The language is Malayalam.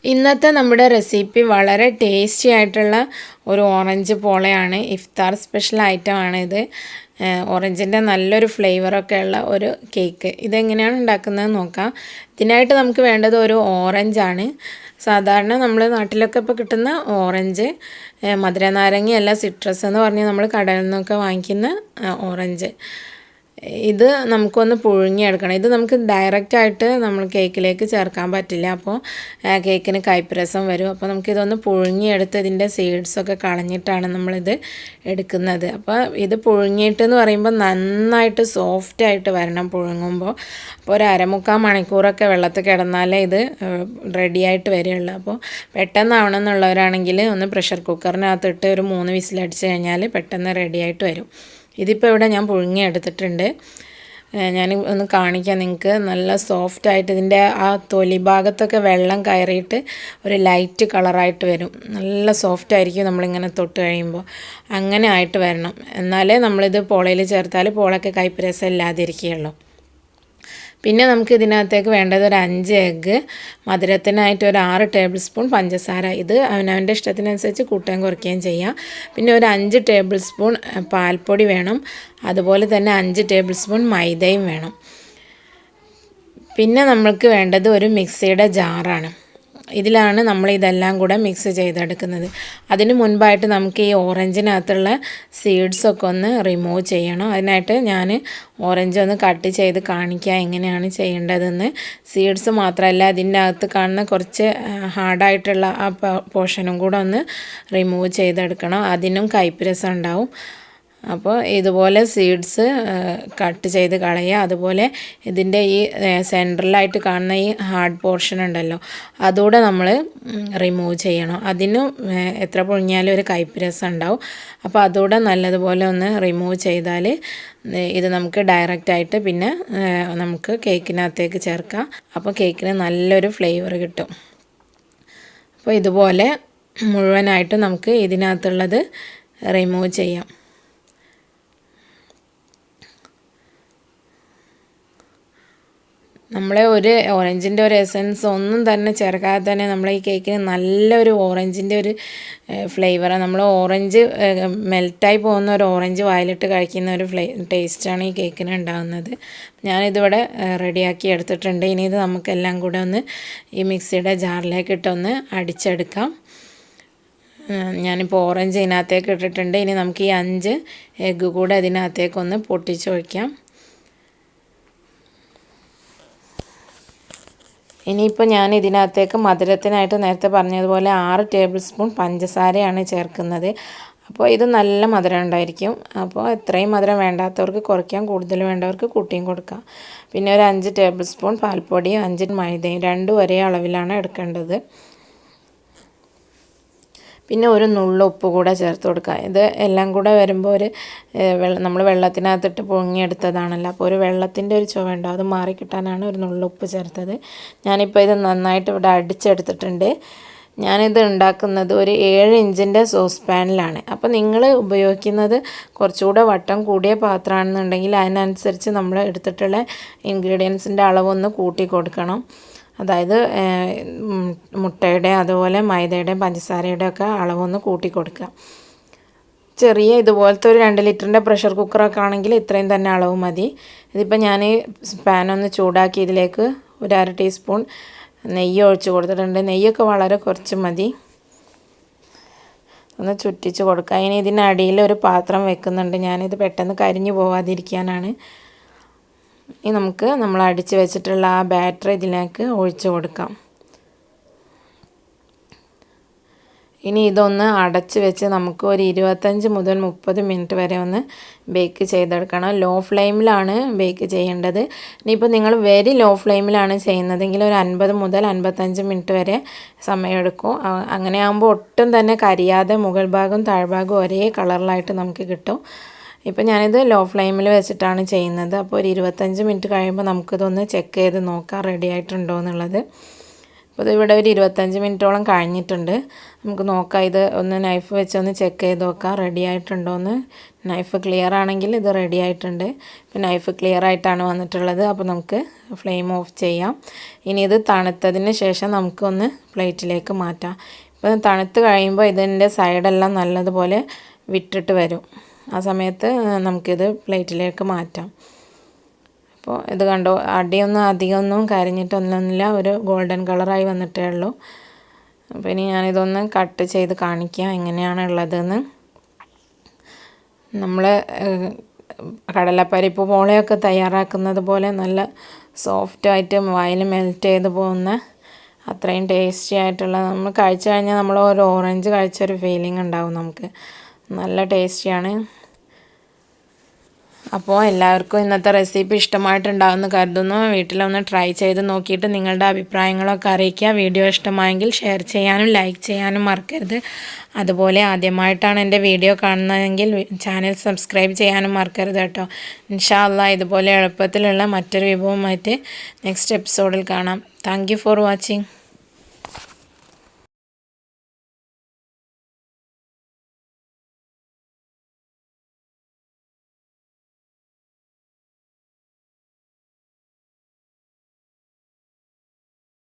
ഇന്നത്തെ നമ്മുടെ റെസിപ്പി വളരെ ടേസ്റ്റി ആയിട്ടുള്ള ഒരു ഓറഞ്ച് പോളയാണ്. ഇഫ്താർ സ്പെഷ്യൽ ഐറ്റമാണ് ഇത്. ഓറഞ്ചിൻ്റെ നല്ലൊരു ഫ്ലേവറൊക്കെ ഉള്ള ഒരു കേക്ക്. ഇതെങ്ങനെയാണ് ഉണ്ടാക്കുന്നത് നോക്കാം. ഇതിനായിട്ട് നമുക്ക് വേണ്ടത് ഒരു ഓറഞ്ചാണ്. സാധാരണ നമ്മൾ നാട്ടിലൊക്കെ ഇപ്പോൾ കിട്ടുന്ന ഓറഞ്ച്, മധുര നാരങ്ങയല്ല, സിട്രസ് എന്ന് പറഞ്ഞ് നമ്മൾ കടയിൽ നിന്നൊക്കെ വാങ്ങിക്കുന്ന ഓറഞ്ച്. ഇത് നമുക്കൊന്ന് പുഴുങ്ങിയെടുക്കണം. ഇത് നമുക്ക് ഡയറക്റ്റായിട്ട് നമ്മൾ കേക്കിലേക്ക് ചേർക്കാൻ പറ്റില്ല. അപ്പോൾ കേക്കിന് കയ്പ്പ് വരും. അപ്പോൾ നമുക്കിതൊന്ന് പുഴുങ്ങിയെടുത്ത് ഇതിൻ്റെ സീഡ്സൊക്കെ കളഞ്ഞിട്ടാണ് നമ്മളിത് എടുക്കുന്നത്. അപ്പോൾ ഇത് പുഴുങ്ങിയിട്ടെന്ന് പറയുമ്പോൾ നന്നായിട്ട് സോഫ്റ്റായിട്ട് വരണം പുഴുങ്ങുമ്പോൾ. അപ്പോൾ ഒരു അരമുക്കാൽ മണിക്കൂറൊക്കെ വെള്ളത്തിൽ കിടന്നാലേ ഇത് റെഡിയായിട്ട് വരികയുള്ളൂ. അപ്പോൾ പെട്ടെന്നാവണമെന്നുള്ളവരാണെങ്കിൽ ഒന്ന് പ്രഷർ കുക്കറിനകത്തിട്ട് ഒരു 3 വിസിലടിച്ച് കഴിഞ്ഞാൽ പെട്ടെന്ന് റെഡിയായിട്ട് വരും. ഇതിപ്പോൾ ഇവിടെ ഞാൻ പുഴുങ്ങിയെടുത്തിട്ടുണ്ട്. ഞാൻ ഒന്ന് കാണിക്കാം നിങ്ങൾക്ക്. നല്ല സോഫ്റ്റായിട്ട് ഇതിൻ്റെ ആ തൊലി ഭാഗത്തൊക്കെ വെള്ളം കയറിയിട്ട് ഒരു ലൈറ്റ് കളറായിട്ട് വരും. നല്ല സോഫ്റ്റായിരിക്കും നമ്മളിങ്ങനെ തൊട്ട് കഴിയുമ്പോൾ. അങ്ങനെ ആയിട്ട് വരണം. എന്നാലേ നമ്മളിത് പോളയിൽ ചേർത്താൽ പോളയ്ക്ക് കയ്പ്പ് രസം ഇല്ലാതിരിക്കുകയുള്ളൂ. പിന്നെ നമുക്ക് ഇതിനകത്തേക്ക് വേണ്ടത് ഒരു 5 എഗ്ഗ്, മധുരത്തിനായിട്ട് ഒരു 6 ടേബിൾ സ്പൂൺ പഞ്ചസാര. ഇത് അവനവൻ്റെ ഇഷ്ടത്തിനനുസരിച്ച് കൂട്ടുകയും കുറയ്ക്കുകയും ചെയ്യാം. പിന്നെ ഒരു 5 ടേബിൾ സ്പൂൺ പാൽപ്പൊടി വേണം. അതുപോലെ തന്നെ 5 ടേബിൾ സ്പൂൺ മൈദയും വേണം. പിന്നെ നമ്മൾക്ക് വേണ്ടത് ഒരു മിക്സിയുടെ ജാറാണ്. ഇതിലാണ് നമ്മൾ ഇതെല്ലാം കൂടെ മിക്സ് ചെയ്തെടുക്കുന്നത്. അതിന് മുൻപായിട്ട് നമുക്ക് ഈ ഓറഞ്ചിനകത്തുള്ള സീഡ്സൊക്കെ ഒന്ന് റിമൂവ് ചെയ്യണം. അതിനായിട്ട് ഞാൻ ഓറഞ്ച് ഒന്ന് കട്ട് ചെയ്ത് കാണിക്കാം എങ്ങനെയാണ് ചെയ്യേണ്ടതെന്ന്. സീഡ്സ് മാത്രമല്ല, അതിൻ്റെ അകത്ത് കാണുന്ന കുറച്ച് ഹാർഡായിട്ടുള്ള ആ പോർഷനും കൂടെ ഒന്ന് റിമൂവ് ചെയ്തെടുക്കണം. അതിനും കയ്പ്പ് രസം ഉണ്ടാവും. അപ്പോൾ ഇതുപോലെ സീഡ്സ് കട്ട് ചെയ്ത് കളയുക. അതുപോലെ ഇതിൻ്റെ ഈ സെൻട്രലായിട്ട് കാണുന്ന ഈ ഹാർഡ് പോർഷൻ ഉണ്ടല്ലോ, അതുകൂടെ നമ്മൾ റിമൂവ് ചെയ്യണം. അതിനും എത്ര പുഴുങ്ങിയാലും ഒരു കയ്പ്പ് രസം ഉണ്ടാവും. അപ്പോൾ അതുകൂടെ നല്ലതുപോലെ ഒന്ന് റിമൂവ് ചെയ്താൽ ഇത് നമുക്ക് ഡയറക്റ്റായിട്ട് പിന്നെ നമുക്ക് കേക്കിനകത്തേക്ക് ചേർക്കാം. അപ്പോൾ കേക്കിന് നല്ലൊരു ഫ്ലേവർ കിട്ടും. അപ്പോൾ ഇതുപോലെ മുഴുവനായിട്ട് നമുക്ക് ഇതിനകത്തുള്ളത് റിമൂവ് ചെയ്യാം. നമ്മളെ ഒരു ഓറഞ്ചിൻ്റെ ഒരു എസൻസ് ഒന്നും തന്നെ ചേർക്കാതെ തന്നെ നമ്മളെ ഈ കേക്കിന് നല്ലൊരു ഓറഞ്ചിൻ്റെ ഒരു ഫ്ലേവറാണ്. നമ്മൾ ഓറഞ്ച് മെൽറ്റായി പോകുന്ന ഒരു ഓറഞ്ച് വായിലിട്ട് കഴിക്കുന്ന ഒരു ടേസ്റ്റാണ് ഈ കേക്കിന് ഉണ്ടാകുന്നത്. ഞാനിതിവിടെ റെഡിയാക്കി എടുത്തിട്ടുണ്ട്. ഇനി ഇത് നമുക്കെല്ലാം കൂടെ ഒന്ന് ഈ മിക്സിയുടെ ജാറിലേക്ക് ഇട്ടൊന്ന് അടിച്ചെടുക്കാം. ഞാനിപ്പോൾ ഓറഞ്ച് ഇതിനകത്തേക്ക് ഇട്ടിട്ടുണ്ട്. ഇനി നമുക്ക് ഈ 5 എഗ്ഗ് കൂടെ ഇതിനകത്തേക്കൊന്ന് പൊട്ടിച്ചൊഴിക്കാം. ഇനിയിപ്പോൾ ഞാൻ ഇതിനകത്തേക്ക് മധുരത്തിനായിട്ട് നേരത്തെ പറഞ്ഞതുപോലെ 6 ടേബിൾ സ്പൂൺ പഞ്ചസാരയാണ് ചേർക്കുന്നത്. അപ്പോൾ ഇത് നല്ല മധുരം ഉണ്ടായിരിക്കും. അപ്പോൾ എത്രയും മധുരം വേണ്ടാത്തവർക്ക് കുറയ്ക്കാം, കൂടുതൽ വേണ്ടവർക്ക് കൂട്ടിയും കൊടുക്കാം. പിന്നെ ഒരു 5 ടേബിൾ സ്പൂൺ പാൽപ്പൊടിയും 5 മൈദയും, രണ്ടും ഒരേ അളവിലാണ് എടുക്കേണ്ടത്. പിന്നെ ഒരു നുള്ളു ഉപ്പ് കൂടെ ചേർത്ത് കൊടുക്കുക. ഇത് എല്ലാം കൂടെ വരുമ്പോൾ ഒരു നമ്മൾ വെള്ളത്തിനകത്തിട്ട് പൊങ്ങിയെടുത്തതാണല്ലോ, അപ്പോൾ ഒരു വെള്ളത്തിൻ്റെ ഒരു ചുവ ഉണ്ടാവും. അത് മാറിക്കിട്ടാനാണ് ഒരു നുള്ളു ഉപ്പ് ചേർത്തത്. ഞാനിപ്പോൾ ഇത് നന്നായിട്ട് ഇവിടെ അടിച്ചെടുത്തിട്ടുണ്ട്. ഞാനിത് ഉണ്ടാക്കുന്നത് ഒരു 7 ഇഞ്ചിൻ്റെ സോസ് പാനിലാണ്. അപ്പോൾ നിങ്ങൾ ഉപയോഗിക്കുന്നത് കുറച്ചുകൂടെ വട്ടം കൂടിയ പാത്രമാണെന്നുണ്ടെങ്കിൽ അതിനനുസരിച്ച് നമ്മൾ എടുത്തിട്ടുള്ള ഇൻഗ്രീഡിയൻസിൻ്റെ അളവൊന്ന് കൂട്ടി കൊടുക്കണം. അതായത് മുട്ടയുടെ അതുപോലെ മൈദയുടെയും പഞ്ചസാരയുടെയും ഒക്കെ അളവൊന്ന് കൂട്ടി കൊടുക്കുക. ചെറിയ ഇതുപോലത്തെ ഒരു 2 ലിറ്ററിൻ്റെ പ്രഷർ കുക്കറൊക്കെ ആണെങ്കിൽ ഇത്രയും തന്നെ അളവ് മതി. ഇതിപ്പോൾ ഞാൻ പാനൊന്ന് ചൂടാക്കി ഇതിലേക്ക് ഒരു 1/2 ടീസ്പൂൺ നെയ്യ് ഒഴിച്ച് കൊടുത്തിട്ടുണ്ട്. നെയ്യൊക്കെ വളരെ കുറച്ച് മതി. ഒന്ന് ചുറ്റിച്ച് കൊടുക്കുക. ഇനി ഇതിനടിയിൽ ഒരു പാത്രം വെക്കുന്നുണ്ട്. ഞാനിത് പെട്ടെന്ന് കരിഞ്ഞു പോവാതിരിക്കാനാണ്. ഇനി നമുക്ക് നമ്മൾ അടിച്ച് വെച്ചിട്ടുള്ള ആ ബാറ്റർ ഇതിലേക്ക് ഒഴിച്ച് കൊടുക്കാം. ഇനി ഇതൊന്ന് അടച്ച് വെച്ച് നമുക്ക് ഒരു 25 മുതൽ 30 മിനിറ്റ് വരെ ഒന്ന് ബേക്ക് ചെയ്തെടുക്കണം. ലോ ഫ്ലെയിമിലാണ് ബേക്ക് ചെയ്യേണ്ടത്. ഇനിയിപ്പോൾ നിങ്ങൾ വെരി ലോ ഫ്ലെയിമിലാണ് ചെയ്യുന്നതെങ്കിൽ ഒരു 50 മുതൽ 55 മിനിറ്റ് വരെ സമയമെടുക്കും. അങ്ങനെ ആകുമ്പോൾ ഒട്ടും തന്നെ കരിയാതെ മുകൾ ഭാഗവും താഴ്ഭാഗവും ഒരേ കളറിലായിട്ട് നമുക്ക് കിട്ടും. ഇപ്പോൾ ഞാനിത് ലോ ഫ്ലെയിമിൽ വെച്ചിട്ടാണ് ചെയ്യുന്നത്. അപ്പോൾ ഒരു 25 മിനിറ്റ് കഴിയുമ്പോൾ നമുക്കിതൊന്ന് ചെക്ക് ചെയ്ത് നോക്കാം റെഡി ആയിട്ടുണ്ടോ എന്നുള്ളത്. അപ്പോൾ ഇതിവിടെ ഒരു 25 മിനിറ്റോളം കഴിഞ്ഞിട്ടുണ്ട്. നമുക്ക് നോക്കാം. ഇത് ഒന്ന് നൈഫ് വെച്ചൊന്ന് ചെക്ക് ചെയ്ത് നോക്കാം റെഡി ആയിട്ടുണ്ടോയെന്ന്. നൈഫ് ക്ലിയർ ആണെങ്കിൽ ഇത് റെഡി ആയിട്ടുണ്ട്. ഇപ്പോൾ നൈഫ് ക്ലിയർ ആയിട്ടാണ് വന്നിട്ടുള്ളത്. അപ്പോൾ നമുക്ക് ഫ്ലെയിം ഓഫ് ചെയ്യാം. ഇനി ഇത് തണുത്തതിന് ശേഷം നമുക്കൊന്ന് പ്ലേറ്റിലേക്ക് മാറ്റാം. ഇപ്പോൾ തണുത്ത് കഴിയുമ്പോൾ ഇതിൻ്റെ സൈഡെല്ലാം നല്ലതുപോലെ വിട്ടിട്ട് വരും. ആ സമയത്ത് നമുക്കിത് പ്ലേറ്റിലേക്ക് മാറ്റാം. അപ്പോൾ ഇത് കണ്ടോ, അടിയൊന്നും അധികമൊന്നും കരിഞ്ഞിട്ടൊന്നുമില്ല, ഒരു ഗോൾഡൻ കളറായി വന്നിട്ടേ ഉള്ളൂ. അപ്പോൾ ഇനി ഞാനിതൊന്ന് കട്ട് ചെയ്ത് കാണിക്കാം എങ്ങനെയാണ് ഉള്ളതെന്ന്. നമ്മൾ കടലപ്പരിപ്പ് പോളയൊക്കെ തയ്യാറാക്കുന്നത് പോലെ നല്ല സോഫ്റ്റായിട്ട് വായിൽ മെൽറ്റ് ചെയ്ത് പോകുന്ന അത്രയും ടേസ്റ്റി ആയിട്ടുള്ള, നമ്മൾ കഴിച്ചു കഴിഞ്ഞാൽ നമ്മൾ ഒരു ഓറഞ്ച് കഴിച്ചൊരു ഫീലിംഗ് ഉണ്ടാവും നമുക്ക്. നല്ല ടേസ്റ്റിയാണ്. അപ്പോൾ എല്ലാവർക്കും ഇന്നത്തെ റെസിപ്പി ഇഷ്ടമായിട്ടുണ്ടാകുമെന്ന് കരുതുന്നു. വീട്ടിലൊന്ന് ട്രൈ ചെയ്ത് നോക്കിയിട്ട് നിങ്ങളുടെ അഭിപ്രായങ്ങളൊക്കെ അറിയിക്കുക. വീഡിയോ ഇഷ്ടമായെങ്കിൽ ഷെയർ ചെയ്യാനും ലൈക്ക് ചെയ്യാനും മറക്കരുത്. അതുപോലെ ആദ്യമായിട്ടാണ് എൻ്റെ വീഡിയോ കാണുന്നതെങ്കിൽ ചാനൽ സബ്സ്ക്രൈബ് ചെയ്യാനും മറക്കരുത് കേട്ടോ. ഇൻഷാ അല്ലാഹ് ഇതുപോലെ എളുപ്പത്തിലുള്ള മറ്റൊരു വിഭവമായിട്ട് നെക്സ്റ്റ് എപ്പിസോഡിൽ കാണാം. Thank you for watching.